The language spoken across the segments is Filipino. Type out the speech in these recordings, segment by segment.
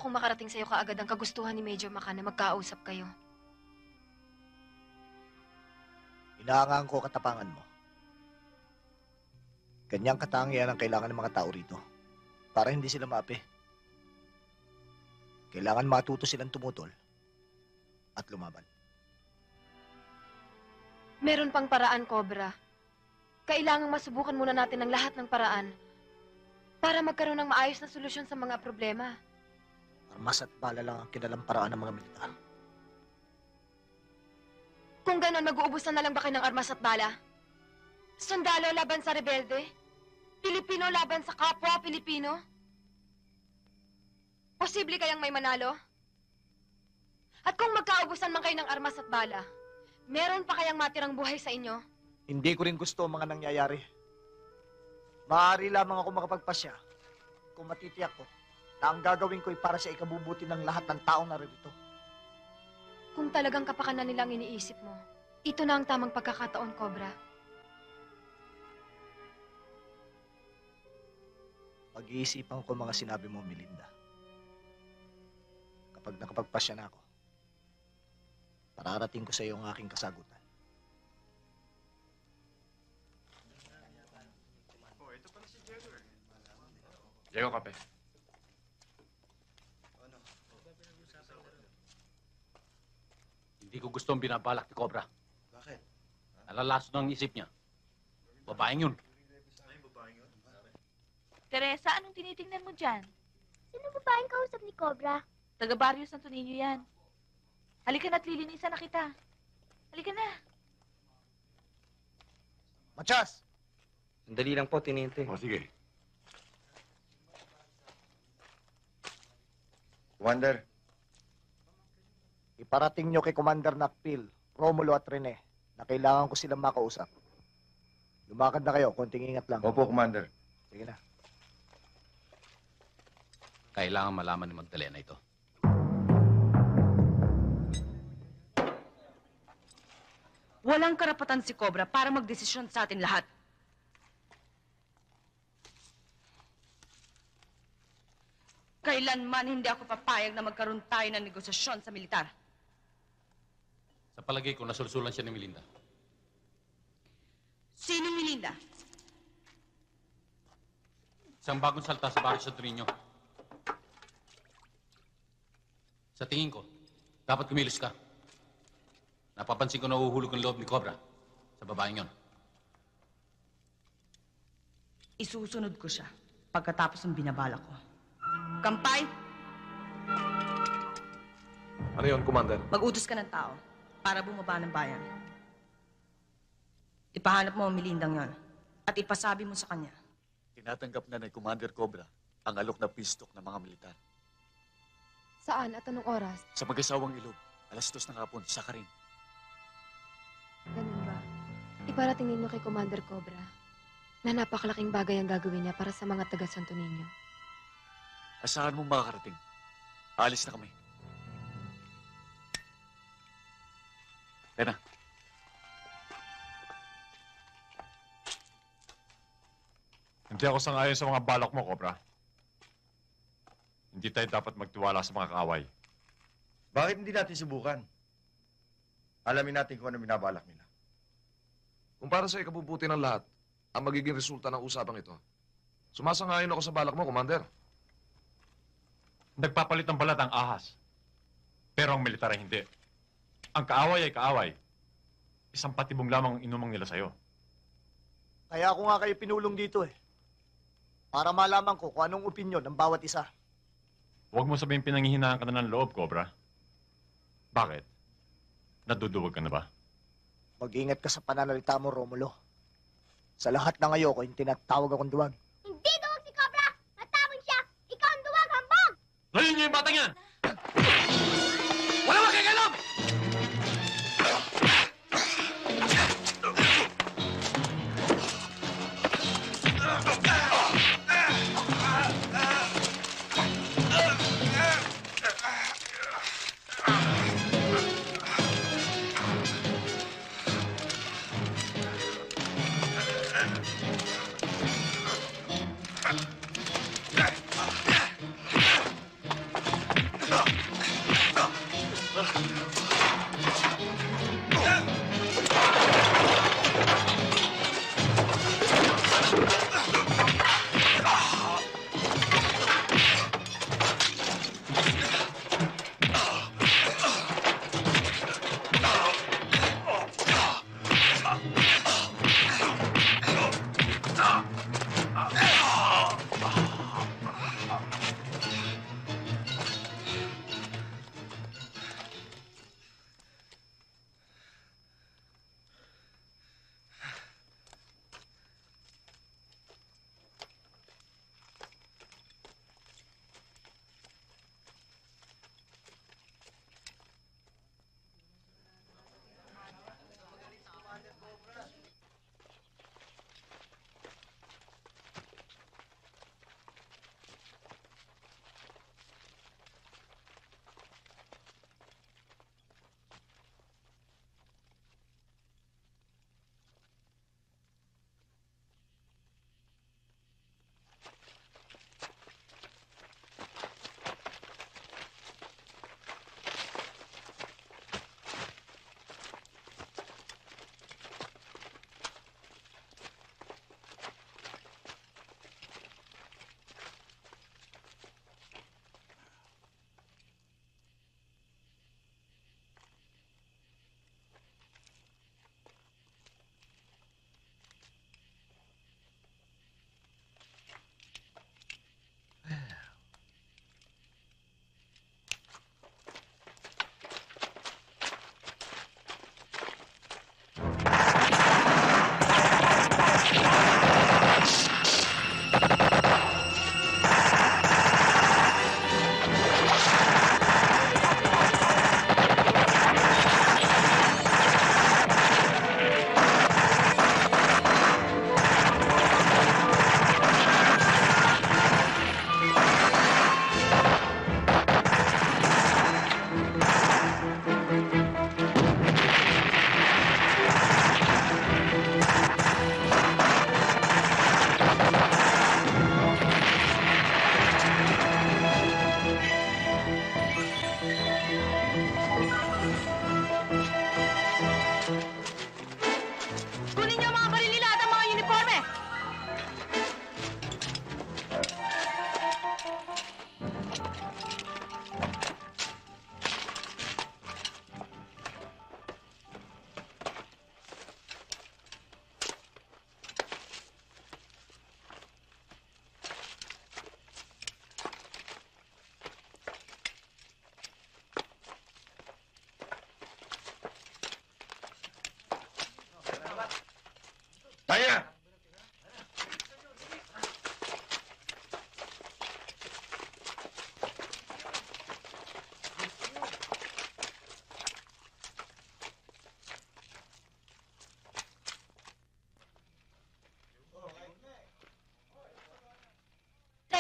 kung makarating sa'yo kaagad ang kagustuhan ni Major Macan na magkausap kayo. Inaangaan ko katapangan mo. Ganyang katangian ang kailangan ng mga tao rito para hindi sila maapi. Kailangan matuto silang tumutol at lumaban. Meron pang paraan, Cobra. Kailangang masubukan muna natin ang lahat ng paraan para magkaroon ng maayos na solusyon sa mga problema. Armas at bala lang ang kinalamparaan ng mga militar. Kung ganon, mag-uubusan na lang ba kayo ng armas at bala? Sundalo laban sa rebelde? Pilipino laban sa kapwa Pilipino? Posible kayang may manalo? At kung magkaubusan man kayo ng armas at bala, meron pa kayang matirang buhay sa inyo? Hindi ko rin gusto ang mga nangyayari. Maaari lamang ako makapagpasya kung matitiyak ko na ang gagawin ko ay para sa ikabubuti ng lahat ng taong naririto. Kung talagang kapakanan nilang iniisip mo, ito na ang tamang pagkakataon, Cobra. Pag-iisipan ko mga sinabi mo, Melinda. Kapag nakapagpasya na ako, pararating ko sa iyo ang aking kasagutan. Diego, kape. Hindi ko gusto ang binabalak ni Cobra. Bakit? Nalalaso ng isip niya. Babaeng yun. Teresa, anong tinitingnan mo dyan? Sino babaeng kausap ni Cobra? Taga-Barrio Santo Niño yan. Halika na't lilinisan na kita. Halika na. Machas! Sandali lang po, Tiniente. O, sige. Commander, Iparating nyo kay Commander Nakpil, Romulo at Rene na kailangan ko silang makausap. Lumakad na kayo, konting ingat lang. opo, Commander. Sige na. Kailangan malaman ni Magdalena ito. Walang karapatan si Cobra para magdesisyon sa atin lahat. Kailanman hindi ako papayag na magkaroon tayo ng negosasyon sa militar. Sa palagay ko, nasulsulan siya ni Melinda. Sino Melinda? Isang bagong salta sa Barrio Santo Niño. Sa tingin ko, dapat kumilos ka. Napapansin ko na uhuhulog ang loob ni Cobra sa babaeng yon. Isusunod ko siya pagkatapos ng binabala ko. Kampay, Ano yun, Commander? mag-utos ka ng tao para bumaba ng bayan. Ipahanap mo ang Melindang yon at ipasabi mo sa kanya. Tinatanggap na ni Commander Cobra ang alok na pistok ng mga militar. Saan at anong oras? Sa mag-asawang ilog, 2:00 ng hapon, sa Karin. Ganun ba? Iparating ninyo kay Commander Cobra na napakalaking bagay ang gagawin niya para sa mga taga Santo Niño. Asahan mong makakarating. Alis na kami. Tena. Hindi ako sangayon sa mga balak mo, Cobra. Hindi tayo dapat magtiwala sa mga kaaway. Bakit hindi natin subukan? Alamin natin kung ano binabalak nila. Kung para sa ikabubuti ng lahat, ang magiging resulta ng usapang ito, sumasangayon ako sa balak mo, Commander. Nagpapalit ng balat ang ahas. Pero ang militar ay hindi. Ang kaaway ay kaaway. Isang patibong lamang ang inumang nila sa'yo. Kaya ako nga kayo pinulong dito eh. Para malaman ko kung anong opinyon ng bawat isa. Huwag mo sabihin pinanghihinaan ka na ng loob, Cobra. Bakit? Naduduwag ka na ba? Mag-ingat ka sa pananalita mo, Romulo. Sa lahat ng ayoko, yung tinatawag akong duwag. Hindi duwag si Cobra! Matapang siya! Ikaw ang duwag, hambog! Layo niyo yung batang yan! Wala makikialam!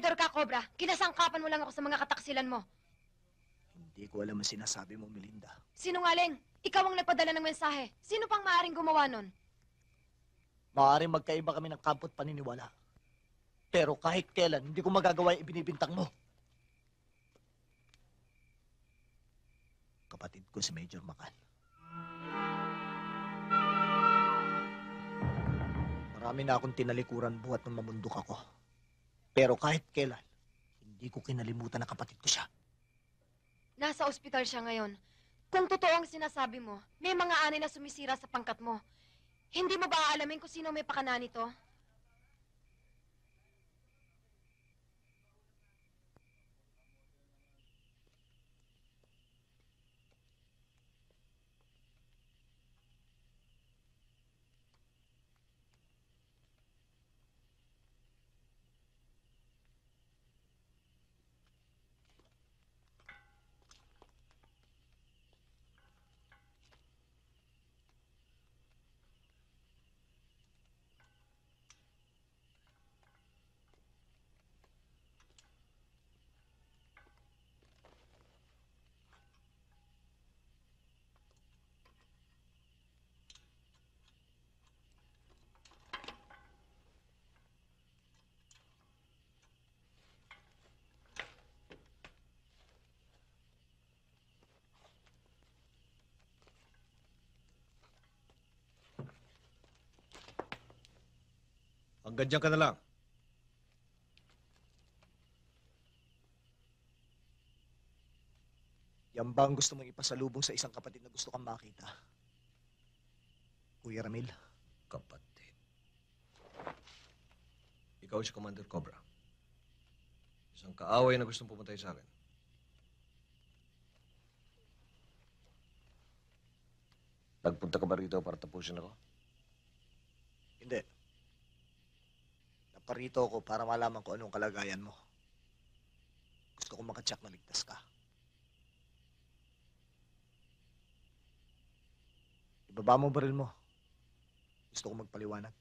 Traidor ka, Cobra. Kinasangkapan mo lang ako sa mga kataksilan mo. Hindi ko alam ang sinasabi mo, Melinda. Sinungaling. Ikaw ang nagpadala ng mensahe. Sino pang maaaring gumawa nun? Maaaring magkaiba kami ng kampo at paniniwala. Pero kahit kailan, hindi ko magagawa yung ibinibintang mo. Kapatid ko si Major Macan. Marami na akong tinalikuran buhat nung mamundok ako. Pero kahit kailan, hindi ko kinalimutan na kapatid ko siya. Nasa ospital siya ngayon. Kung totoo ang sinasabi mo, may mga ani na sumisira sa pangkat mo. Hindi mo ba aalamin kung sino may pakana nito? Hanggang dyan ka na lang. Yan ba ang gusto mong ipasalubong sa isang kapatid na gusto kang makita? Kuya Ramil? Kapatid. Ikaw si Commander Cobra. Isang kaaway na gustong pumatay sa akin. Nagpunta ka ba rito para tapusin ako? Hindi. Naparito ako para malaman ko anong kalagayan mo. Gusto ko makatsak na ligtas ka. Ibaba mo baril mo. Gusto ko magpaliwanag.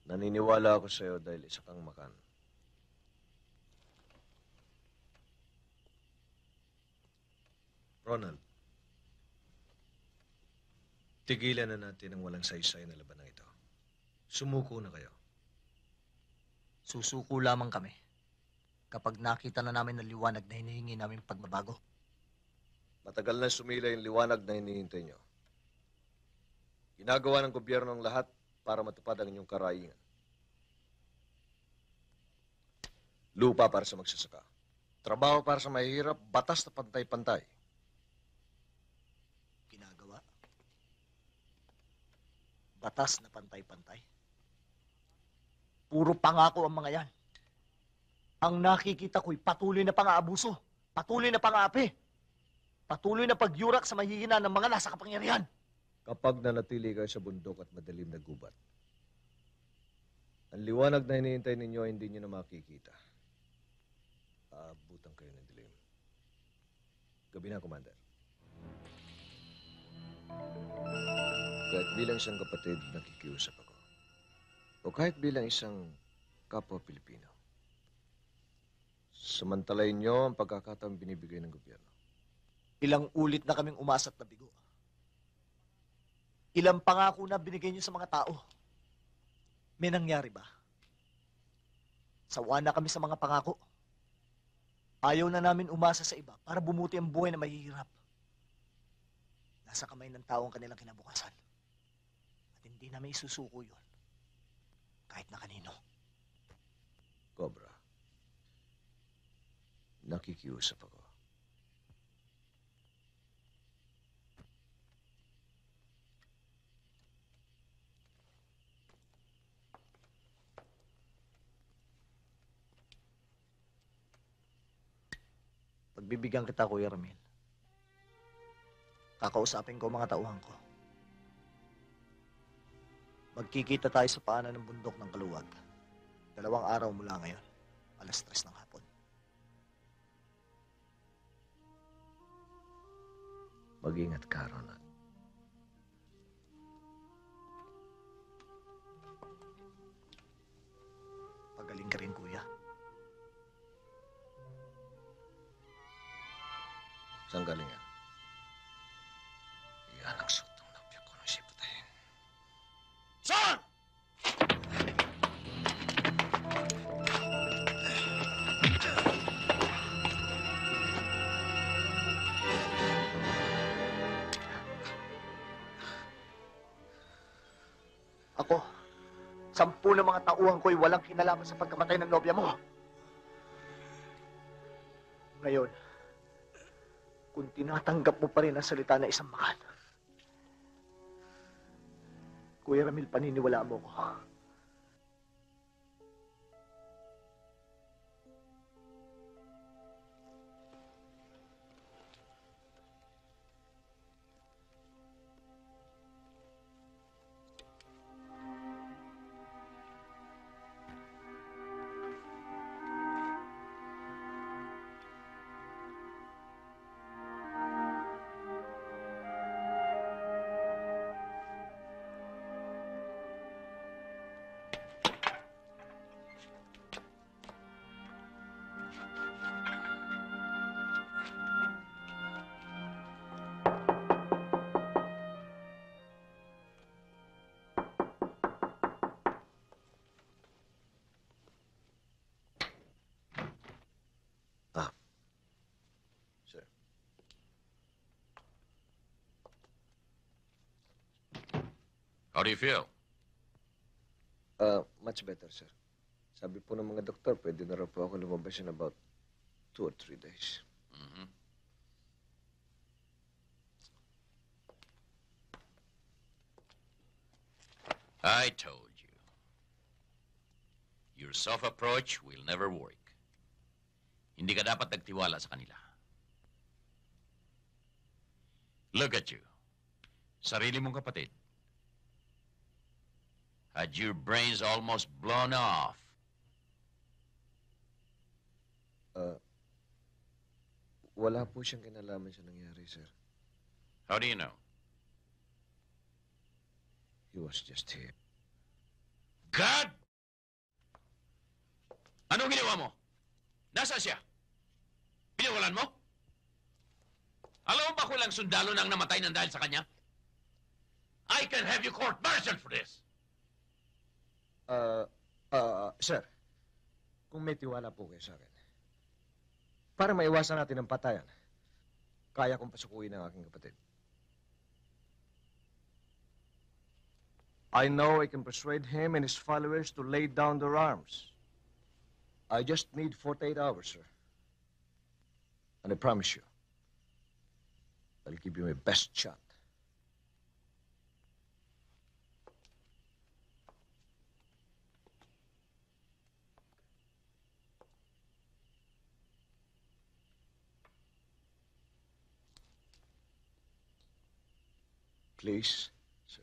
Naniniwala ako sa'yo dahil isa kang makan. Ronald, tigilan na natin ang walang saysay na labanang ito. Sumuko na kayo. Susuko lamang kami kapag nakita na namin na liwanag na hinihingi namin pagbabago. Matagal na sumila yung liwanag na hinihintay nyo. Ginagawa ng gobyerno ang lahat para matupad ang inyong karaingan. Lupa para sa magsasaka. Trabaho para sa mahihirap, batas na pantay-pantay. Ginagawa? Batas na pantay-pantay? Puro pangako ang mga yan. Ang nakikita ko'y patuloy na pang-aabuso, patuloy na pang-aapi, patuloy na pagyurak sa mahihina ng mga nasa kapangyarihan. Kapag nanatili kayo sa bundok at madilim na gubat, ang liwanag na hinihintay ninyo ay hindi nyo na makikita. Aabutan kayo ng dilim. Gabi na, Commander. Kahit bilang isang kapatid, nakikiusap ako. O kahit bilang isang kapwa Pilipino, samantalayin nyo ang pagkakataon binibigay ng gobyerno. Ilang ulit na kaming umasat na bigo. Ilang pangako na binigay niyo sa mga tao. May nangyari ba? Sawa na kami sa mga pangako. Ayaw na namin umasa sa iba para bumuti ang buhay na mahihirap. Nasa kamay ng tao ang kanilang kinabukasan. At hindi namin isusuko yun. Kahit na kanino. Cobra, nakikiusap ako. Pagbibigyan kita, Kuya Ramil. Kakausapin ko ang mga tauhan ko. Magkikita tayo sa paanan ng bundok ng Kaluwag. 2 araw mula ngayon. 3:00 ng hapon. Mag-ingat ka, Ronald. Pagaling ka rin, kuya. Saan galing yan? Yan ang suot ng nobya ko nung siya patayin. Saan? Ako, 10 na mga tauhan ko'y walang kinalaman sa pagkamatay ng nobya mo. Ngayon, kung tinatanggap mo pa rin ang salita na isang makan, Kuya Ramil, paniniwalaan mo ko. How do you feel? Much better, sir. Sabi po ng mga doktor, pwede na raw po ako lumabas in about 2 or 3 days. Mm-hmm. I told you. Your soft approach will never work. Hindi ka dapat nagtiwala sa kanila. Look at you. Sarili mong kapatid. Had your brains almost blown off. Wala po siyang kinalaman sa nangyari, sir. How do you know? He was just here. God! Anong ginawa mo? Nasaan siya? Pinawalan mo? Alam mo ba kung ilang sundalo nang namatay ng dahil sa kanya? I can have you court-martialed for this. Sir, kung may tiwala po kayo sa akin, para maiwasan natin ang patayan, kaya kong pasukuin ang aking kapatid. I know I can persuade him and his followers to lay down their arms. I just need 48 hours, sir. And I promise you, I'll give you my best shot. Please, sir.